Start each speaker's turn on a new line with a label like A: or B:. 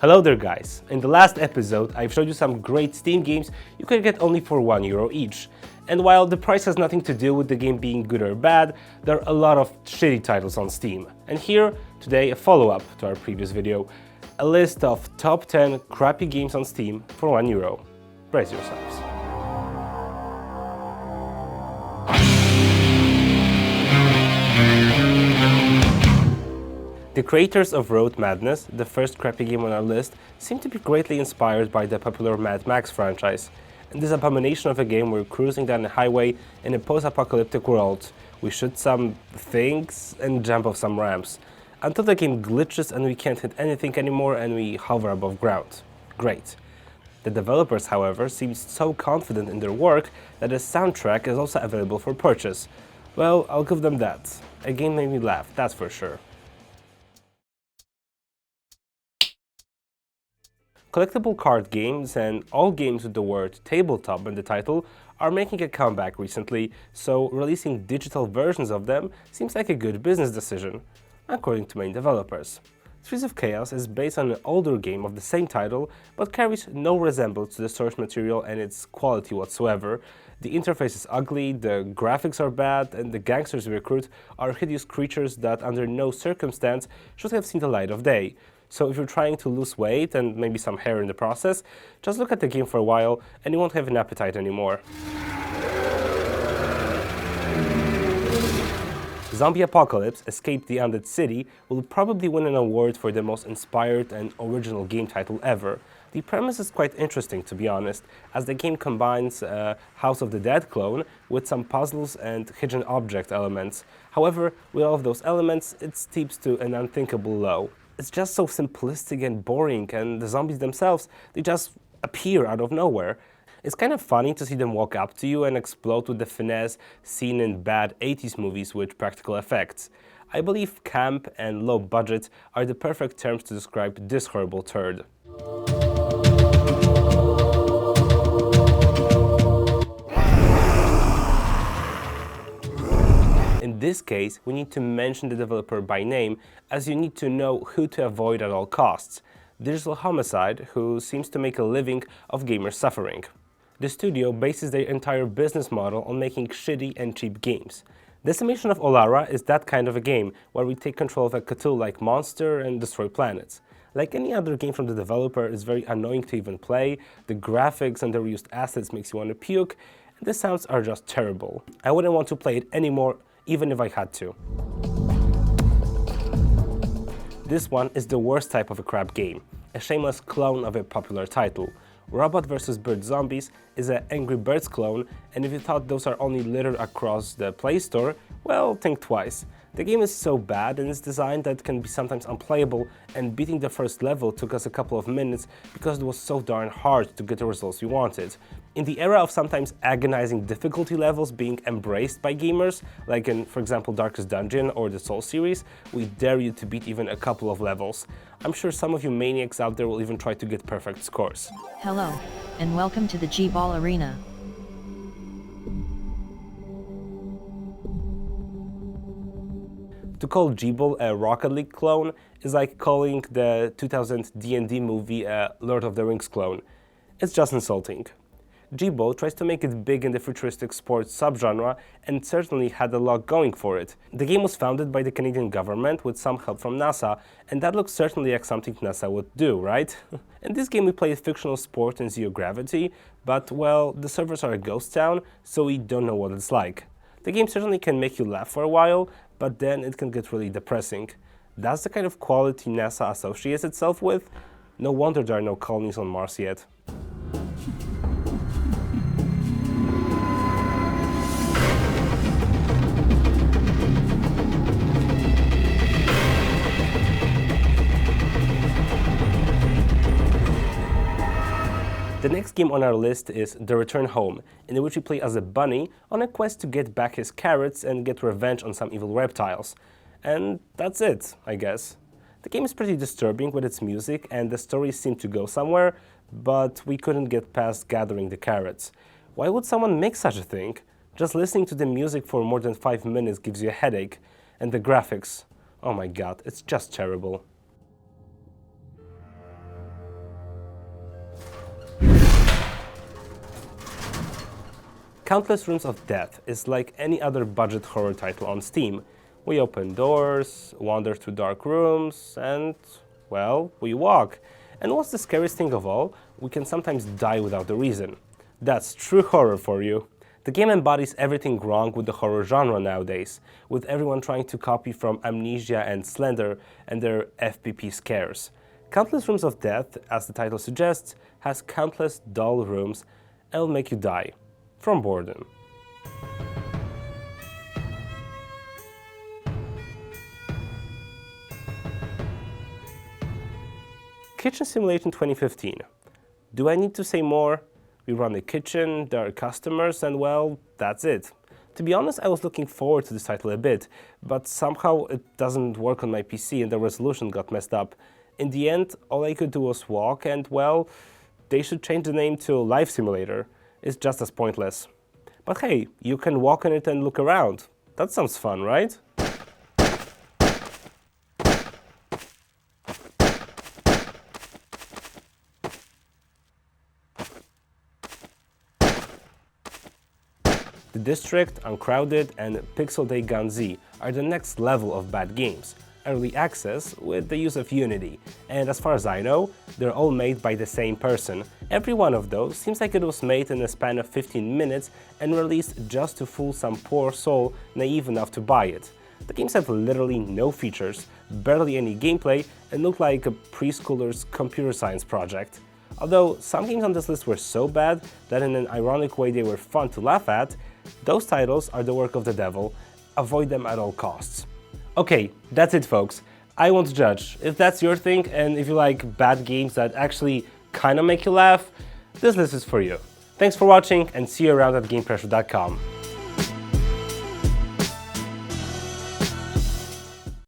A: Hello there guys, in the last episode I've showed you some great Steam games you can get only for €1 each. And while the price has nothing to do with the game being good or bad, there are a lot of shitty titles on Steam. And here, today, a follow-up to our previous video, a list of top 10 crappy games on Steam for €1. Brace yourselves. The creators of Road Madness, the first crappy game on our list, seem to be greatly inspired by the popular Mad Max franchise. In this abomination of a game, we're cruising down a highway in a post-apocalyptic world. We shoot some things and jump off some ramps, until the game glitches and we can't hit anything anymore and we hover above ground. Great. The developers, however, seem so confident in their work that a soundtrack is also available for purchase. Well, I'll give them that. A game made me laugh, that's for sure. Collectible card games and all games with the word tabletop in the title are making a comeback recently, so releasing digital versions of them seems like a good business decision, according to main developers. Trees of Chaos is based on an older game of the same title, but carries no resemblance to the source material and its quality whatsoever. The interface is ugly, the graphics are bad, and the gangsters we recruit are hideous creatures that under no circumstance should have seen the light of day. So if you're trying to lose weight and maybe some hair in the process, just look at the game for a while and you won't have an appetite anymore. Zombie Apocalypse: Escape the Undead City will probably win an award for the most inspired and original game title ever. The premise is quite interesting, to be honest, as the game combines a House of the Dead clone with some puzzles and hidden object elements. However, with all of those elements, it steeps to an unthinkable low. It's just so simplistic and boring, and the zombies themselves, they just appear out of nowhere. It's kind of funny to see them walk up to you and explode with the finesse seen in bad 80s movies with practical effects. I believe camp and low budget are the perfect terms to describe this horrible turd. In this case, we need to mention the developer by name, as you need to know who to avoid at all costs. Digital Homicide, who seems to make a living of gamers suffering. The studio bases their entire business model on making shitty and cheap games. Decimation of Lara is that kind of a game, where we take control of a Cthulhu-like monster and destroy planets. Like any other game from the developer, it's very annoying to even play, the graphics and the reused assets makes you want to puke, and the sounds are just terrible. I wouldn't want to play it anymore, even if I had to. This one is the worst type of a crap game, a shameless clone of a popular title. Robot vs. Bird Zombies is an Angry Birds clone, and if you thought those are only littered across the Play Store, well, think twice. The game is so bad in its design that it can be sometimes unplayable, and beating the first level took us a couple of minutes because it was so darn hard to get the results we wanted. In the era of sometimes agonizing difficulty levels being embraced by gamers, like in, for example, Darkest Dungeon or the Soul series, we dare you to beat even a couple of levels. I'm sure some of you maniacs out there will even try to get perfect scores.
B: Hello, and welcome to the G-Ball Arena.
A: To call Gebo a Rocket League clone is like calling the 2000 D&D movie a Lord of the Rings clone. It's just insulting. Gebo tries to make it big in the futuristic sports subgenre and certainly had a lot going for it. The game was founded by the Canadian government with some help from NASA, and that looks certainly like something NASA would do, right? In this game we play a fictional sport in zero gravity, but well, the servers are a ghost town, so we don't know what it's like. The game certainly can make you laugh for a while, but then it can get really depressing. That's the kind of quality NASA associates itself with? No wonder there are no colonies on Mars yet. The next game on our list is The Return Home, in which we play as a bunny on a quest to get back his carrots and get revenge on some evil reptiles. And that's it, I guess. The game is pretty disturbing with its music and the story seemed to go somewhere, but we couldn't get past gathering the carrots. Why would someone make such a thing? Just listening to the music for more than 5 minutes gives you a headache. And the graphics, oh my god, it's just terrible. Countless Rooms of Death is like any other budget horror title on Steam. We open doors, wander through dark rooms, and, well, we walk. And what's the scariest thing of all? We can sometimes die without a reason. That's true horror for you. The game embodies everything wrong with the horror genre nowadays, with everyone trying to copy from Amnesia and Slender and their FPP scares. Countless Rooms of Death, as the title suggests, has countless dull rooms and will make you die. From boredom. Kitchen Simulation 2015. Do I need to say more? We run a kitchen, there are customers, and well, that's it. To be honest, I was looking forward to this title a bit, but somehow it doesn't work on my PC and the resolution got messed up. In the end, all I could do was walk, and well, they should change the name to Life Simulator. It's just as pointless. But hey, you can walk in it and look around. That sounds fun, right? The District, Uncrowded, and Pixel Day Gun Z are the next level of bad games. Early access with the use of Unity, and as far as I know, they're all made by the same person. Every one of those seems like it was made in a span of 15 minutes and released just to fool some poor soul naive enough to buy it. The games have literally no features, barely any gameplay, and look like a preschooler's computer science project. Although some games on this list were so bad that in an ironic way they were fun to laugh at, those titles are the work of the devil. Avoid them at all costs. Okay, that's it folks. I won't judge. If that's your thing and if you like bad games that actually kinda make you laugh, this list is for you. Thanks for watching and see you around at GamePressure.com.